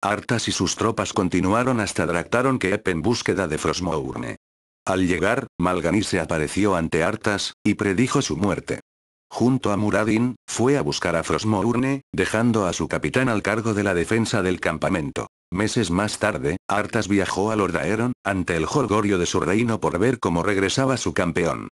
Arthas y sus tropas continuaron hasta Draktaron Keep en búsqueda de Frostmourne. Al llegar, Mal'Ganis se apareció ante Arthas, y predijo su muerte. Junto a Muradin, fue a buscar a Frostmourne, dejando a su capitán al cargo de la defensa del campamento. Meses más tarde, Arthas viajó a Lordaeron, ante el jolgorio de su reino por ver cómo regresaba su campeón.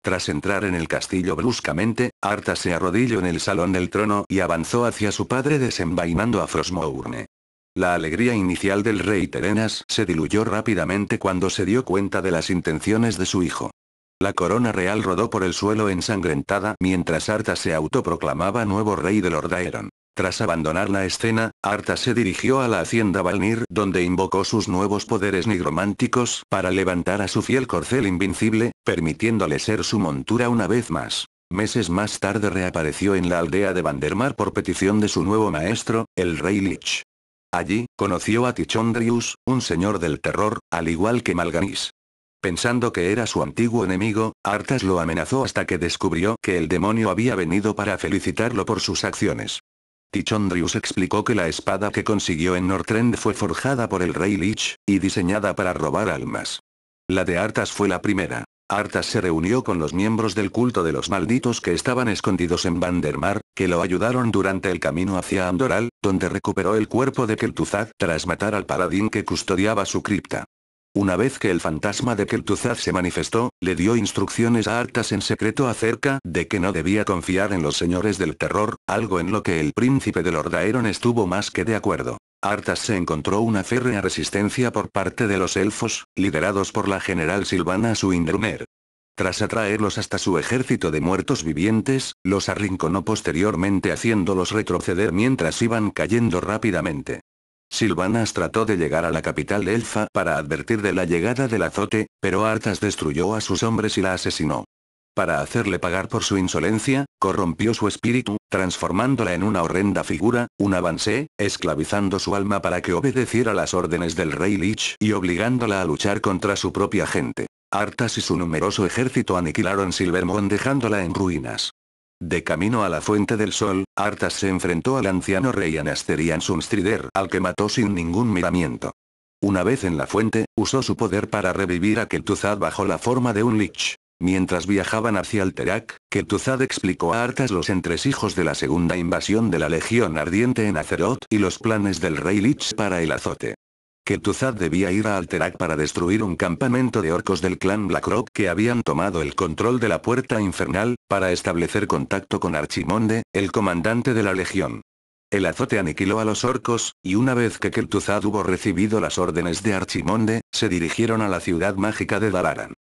Tras entrar en el castillo bruscamente, Arthas se arrodilló en el salón del trono y avanzó hacia su padre desenvainando a Frostmourne. La alegría inicial del rey Terenas se diluyó rápidamente cuando se dio cuenta de las intenciones de su hijo. La corona real rodó por el suelo ensangrentada mientras Arthas se autoproclamaba nuevo rey de Lordaeron. Tras abandonar la escena, Arthas se dirigió a la hacienda Valnir donde invocó sus nuevos poderes nigrománticos para levantar a su fiel corcel invincible, permitiéndole ser su montura una vez más. Meses más tarde reapareció en la aldea de Vandermar por petición de su nuevo maestro, el rey Lich. Allí, conoció a Tichondrius, un señor del terror, al igual que Mal'Ganis. Pensando que era su antiguo enemigo, Arthas lo amenazó hasta que descubrió que el demonio había venido para felicitarlo por sus acciones. Tichondrius explicó que la espada que consiguió en Northrend fue forjada por el rey Lich, y diseñada para robar almas. La de Arthas fue la primera. Arthas se reunió con los miembros del culto de los malditos que estaban escondidos en Vandermar, que lo ayudaron durante el camino hacia Andoral, donde recuperó el cuerpo de Kel'Thuzad tras matar al paladín que custodiaba su cripta. Una vez que el fantasma de Kel'Thuzad se manifestó, le dio instrucciones a Arthas en secreto acerca de que no debía confiar en los señores del terror, algo en lo que el príncipe de Lordaeron estuvo más que de acuerdo. Arthas se encontró una férrea resistencia por parte de los elfos, liderados por la general Sylvana Swindelmer. Tras atraerlos hasta su ejército de muertos vivientes, los arrinconó posteriormente haciéndolos retroceder mientras iban cayendo rápidamente. Sylvanas trató de llegar a la capital elfa para advertir de la llegada del azote, pero Arthas destruyó a sus hombres y la asesinó. Para hacerle pagar por su insolencia, corrompió su espíritu, transformándola en una horrenda figura, un avancé, esclavizando su alma para que obedeciera las órdenes del rey Lich y obligándola a luchar contra su propia gente. Arthas y su numeroso ejército aniquilaron Silvermoon dejándola en ruinas. De camino a la Fuente del Sol, Arthas se enfrentó al anciano rey Anasterian Sunstrider, al que mató sin ningún miramiento. Una vez en la fuente, usó su poder para revivir a Kel'Thuzad bajo la forma de un Lich. Mientras viajaban hacia Alterac, Kel'Thuzad explicó a Arthas los entresijos de la segunda invasión de la Legión Ardiente en Azeroth y los planes del rey Lich para el azote. Kel'Thuzad debía ir a Alterac para destruir un campamento de orcos del clan Blackrock que habían tomado el control de la Puerta Infernal, para establecer contacto con Archimonde, el comandante de la Legión. El azote aniquiló a los orcos, y una vez que Kel'Thuzad hubo recibido las órdenes de Archimonde, se dirigieron a la ciudad mágica de Dalaran.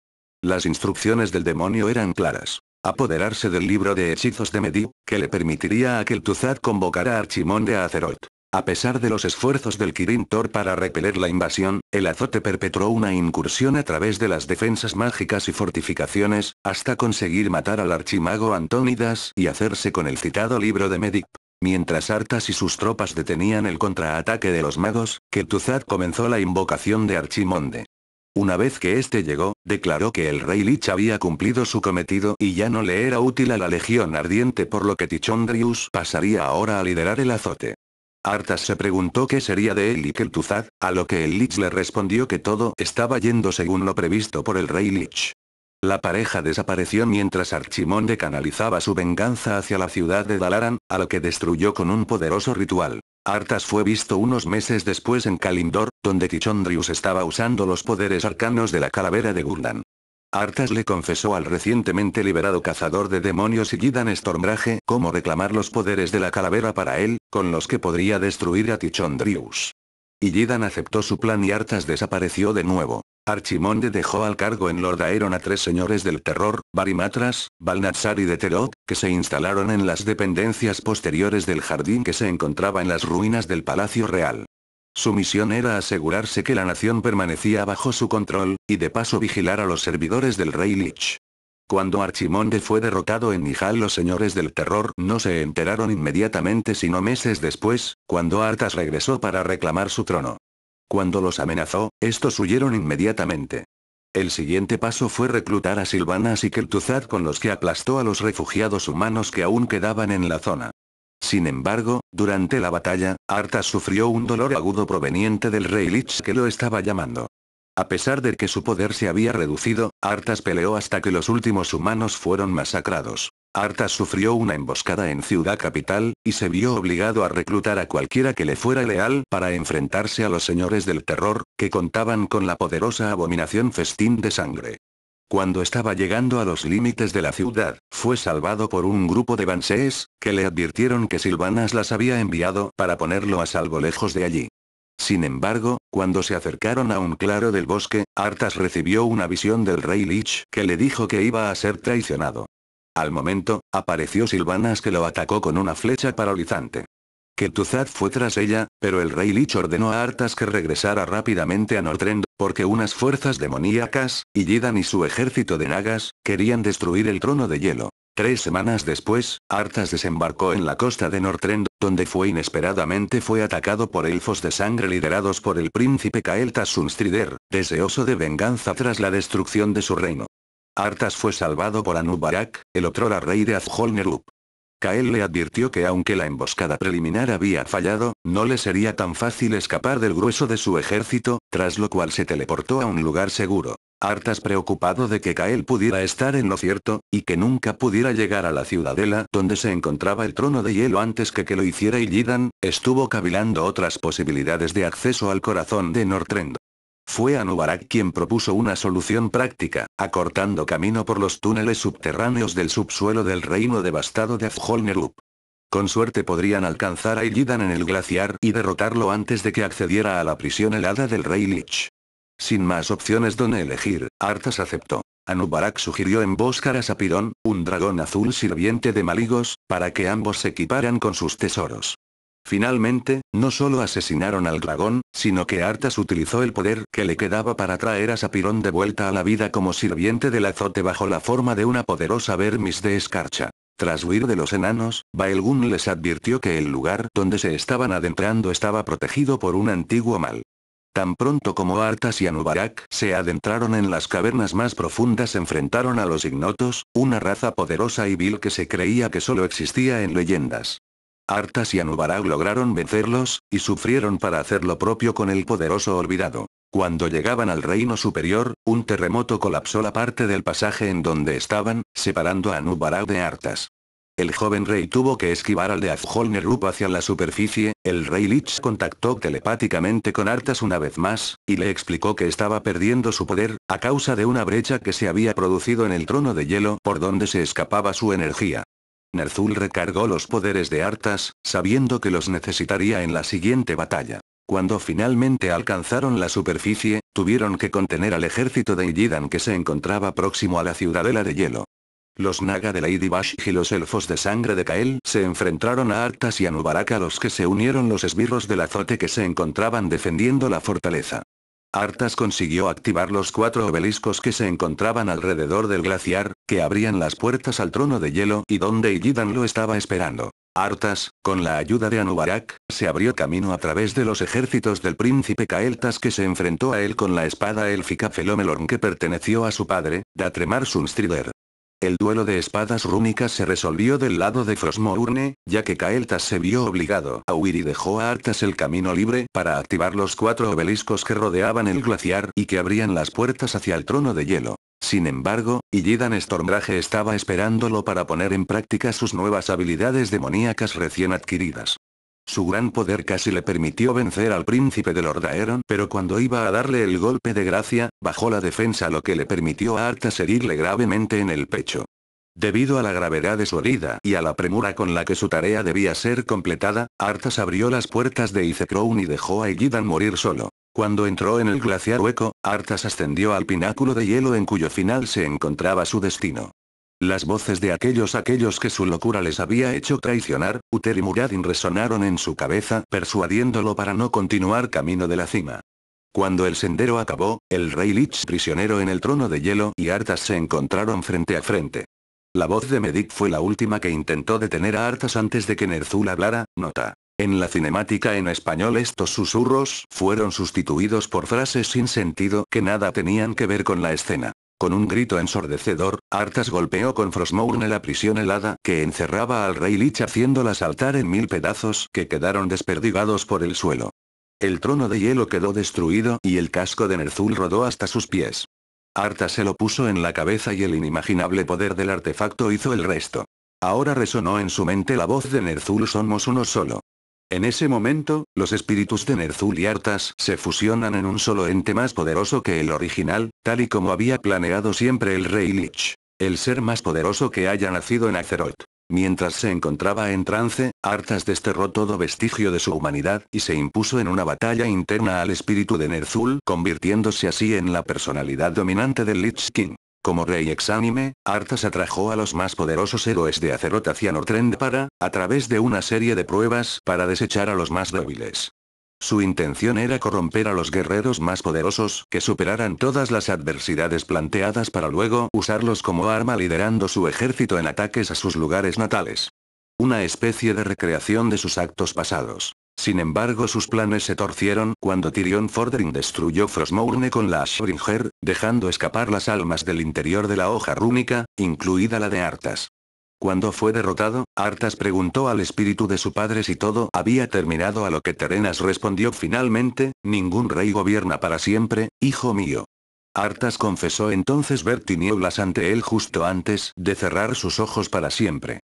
Las instrucciones del demonio eran claras. Apoderarse del libro de hechizos de Medivh, que le permitiría a Kel'Thuzad convocar a Archimonde a Azeroth. A pesar de los esfuerzos del Kirin Tor para repeler la invasión, el azote perpetró una incursión a través de las defensas mágicas y fortificaciones, hasta conseguir matar al archimago Antónidas y hacerse con el citado libro de Medivh. Mientras Arthas y sus tropas detenían el contraataque de los magos, Kel'Thuzad comenzó la invocación de Archimonde. Una vez que este llegó, declaró que el rey Lich había cumplido su cometido y ya no le era útil a la Legión Ardiente, por lo que Tichondrius pasaría ahora a liderar el azote. Arthas se preguntó qué sería de él y Kel'Thuzad, a lo que el Lich le respondió que todo estaba yendo según lo previsto por el rey Lich. La pareja desapareció mientras Archimonde canalizaba su venganza hacia la ciudad de Dalaran, a lo que destruyó con un poderoso ritual. Arthas fue visto unos meses después en Kalimdor, donde Tichondrius estaba usando los poderes arcanos de la calavera de Gul'dan. Arthas le confesó al recientemente liberado cazador de demonios Illidan Stormrage cómo reclamar los poderes de la calavera para él, con los que podría destruir a Tichondrius. Illidan aceptó su plan y Arthas desapareció de nuevo. Archimonde dejó al cargo en Lordaeron a 3 señores del terror, Varimatras, Balnazzar y Deterok, que se instalaron en las dependencias posteriores del jardín que se encontraba en las ruinas del Palacio Real. Su misión era asegurarse que la nación permanecía bajo su control, y de paso vigilar a los servidores del rey Lich. Cuando Archimonde fue derrotado en Nihal, los señores del terror no se enteraron inmediatamente sino meses después, cuando Arthas regresó para reclamar su trono. Cuando los amenazó, estos huyeron inmediatamente. El siguiente paso fue reclutar a Sylvanas y Kel'Thuzad, con los que aplastó a los refugiados humanos que aún quedaban en la zona. Sin embargo, durante la batalla, Arthas sufrió un dolor agudo proveniente del rey Lich que lo estaba llamando. A pesar de que su poder se había reducido, Arthas peleó hasta que los últimos humanos fueron masacrados. Arthas sufrió una emboscada en Ciudad Capital, y se vio obligado a reclutar a cualquiera que le fuera leal para enfrentarse a los señores del terror, que contaban con la poderosa abominación Festín de Sangre. Cuando estaba llegando a los límites de la ciudad, fue salvado por un grupo de Banshees, que le advirtieron que Sylvanas las había enviado para ponerlo a salvo lejos de allí. Sin embargo, cuando se acercaron a un claro del bosque, Arthas recibió una visión del rey Lich que le dijo que iba a ser traicionado. Al momento, apareció Sylvanas que lo atacó con una flecha paralizante. Kel'Thuzad fue tras ella, pero el rey Lich ordenó a Arthas que regresara rápidamente a Northrend, porque unas fuerzas demoníacas, Illidan y su ejército de nagas, querían destruir el trono de hielo. 3 semanas después, Arthas desembarcó en la costa de Northrend, donde fue atacado por elfos de sangre liderados por el príncipe Kael'thas Sunstrider, deseoso de venganza tras la destrucción de su reino. Arthas fue salvado por Anub'arak, el otrora rey de Azjol-Nerub. Kael le advirtió que aunque la emboscada preliminar había fallado, no le sería tan fácil escapar del grueso de su ejército, tras lo cual se teleportó a un lugar seguro. Arthas, preocupado de que Kael pudiera estar en lo cierto, y que nunca pudiera llegar a la ciudadela donde se encontraba el trono de hielo antes que lo hiciera Illidan, estuvo cavilando otras posibilidades de acceso al corazón de Northrend. Fue Anub'arak quien propuso una solución práctica, acortando camino por los túneles subterráneos del subsuelo del reino devastado de Azjol-Nerub. Con suerte podrían alcanzar a Illidan en el glaciar y derrotarlo antes de que accediera a la prisión helada del rey Lich. Sin más opciones donde elegir, Arthas aceptó. Anub'arak sugirió emboscar a Sapirón, un dragón azul sirviente de Maligos, para que ambos se equiparan con sus tesoros. Finalmente, no solo asesinaron al dragón, sino que Arthas utilizó el poder que le quedaba para traer a Sapirón de vuelta a la vida como sirviente del azote bajo la forma de una poderosa vermis de escarcha. Tras huir de los enanos, Baelgun les advirtió que el lugar donde se estaban adentrando estaba protegido por un antiguo mal. Tan pronto como Arthas y Anub'arak se adentraron en las cavernas más profundas, enfrentaron a los ignotos, una raza poderosa y vil que se creía que solo existía en leyendas. Arthas y Anub'arak lograron vencerlos, y sufrieron para hacer lo propio con el poderoso olvidado. Cuando llegaban al reino superior, un terremoto colapsó la parte del pasaje en donde estaban, separando a Anub'arak de Arthas. El joven rey tuvo que esquivar al de Azjol-Nerub hacia la superficie. El rey Lich contactó telepáticamente con Arthas una vez más, y le explicó que estaba perdiendo su poder, a causa de una brecha que se había producido en el trono de hielo por donde se escapaba su energía. Ner'zhul recargó los poderes de Arthas, sabiendo que los necesitaría en la siguiente batalla. Cuando finalmente alcanzaron la superficie, tuvieron que contener al ejército de Illidan que se encontraba próximo a la ciudadela de hielo. Los Naga de Lady Bash y los elfos de sangre de Kael se enfrentaron a Arthas y Anub'arak, a los que se unieron los esbirros del azote que se encontraban defendiendo la fortaleza. Arthas consiguió activar los 4 obeliscos que se encontraban alrededor del glaciar, que abrían las puertas al trono de hielo y donde Illidan lo estaba esperando. Arthas, con la ayuda de Anub'arak, se abrió camino a través de los ejércitos del príncipe Kael'thas, que se enfrentó a él con la espada élfica Felomelorn que perteneció a su padre, Datremar Sunstrider. El duelo de espadas rúnicas se resolvió del lado de Frostmourne, ya que Kael'thas se vio obligado a huir y dejó a Arthas el camino libre para activar los 4 obeliscos que rodeaban el glaciar y que abrían las puertas hacia el trono de hielo. Sin embargo, Illidan Stormrage estaba esperándolo para poner en práctica sus nuevas habilidades demoníacas recién adquiridas. Su gran poder casi le permitió vencer al príncipe de Lordaeron, pero cuando iba a darle el golpe de gracia, bajó la defensa, lo que le permitió a Arthas herirle gravemente en el pecho. Debido a la gravedad de su herida y a la premura con la que su tarea debía ser completada, Arthas abrió las puertas de Icecrown y dejó a Illidan morir solo. Cuando entró en el glaciar hueco, Arthas ascendió al pináculo de hielo en cuyo final se encontraba su destino. Las voces de aquellos que su locura les había hecho traicionar, Uther y Muradin resonaron en su cabeza, persuadiéndolo para no continuar camino de la cima. Cuando el sendero acabó, el rey Lich prisionero en el trono de hielo y Arthas se encontraron frente a frente. La voz de Medic fue la última que intentó detener a Arthas antes de que Ner'zhul hablara. Nota: en la cinemática en español estos susurros fueron sustituidos por frases sin sentido que nada tenían que ver con la escena. Con un grito ensordecedor, Arthas golpeó con Frostmourne la prisión helada que encerraba al rey Lich haciéndola saltar en 1000 pedazos que quedaron desperdigados por el suelo. El trono de hielo quedó destruido y el casco de Ner'zhul rodó hasta sus pies. Arthas se lo puso en la cabeza y el inimaginable poder del artefacto hizo el resto. Ahora resonó en su mente la voz de Ner'zhul: somos uno solo. En ese momento, los espíritus de Ner'zhul y Arthas se fusionan en un solo ente más poderoso que el original, tal y como había planeado siempre el rey Lich. El ser más poderoso que haya nacido en Azeroth. Mientras se encontraba en trance, Arthas desterró todo vestigio de su humanidad y se impuso en una batalla interna al espíritu de Ner'zhul, convirtiéndose así en la personalidad dominante del Lich King. Como rey exánime, Arthas atrajo a los más poderosos héroes de Azeroth hacia Northrend a través de una serie de pruebas para desechar a los más débiles. Su intención era corromper a los guerreros más poderosos que superaran todas las adversidades planteadas para luego usarlos como arma liderando su ejército en ataques a sus lugares natales. Una especie de recreación de sus actos pasados. Sin embargo, sus planes se torcieron cuando Tirion Fordring destruyó Frostmourne con la Ashbringer, dejando escapar las almas del interior de la hoja rúnica, incluida la de Arthas. Cuando fue derrotado, Arthas preguntó al espíritu de su padre si todo había terminado, a lo que Terenas respondió finalmente: ningún rey gobierna para siempre, hijo mío. Arthas confesó entonces ver tinieblas ante él justo antes de cerrar sus ojos para siempre.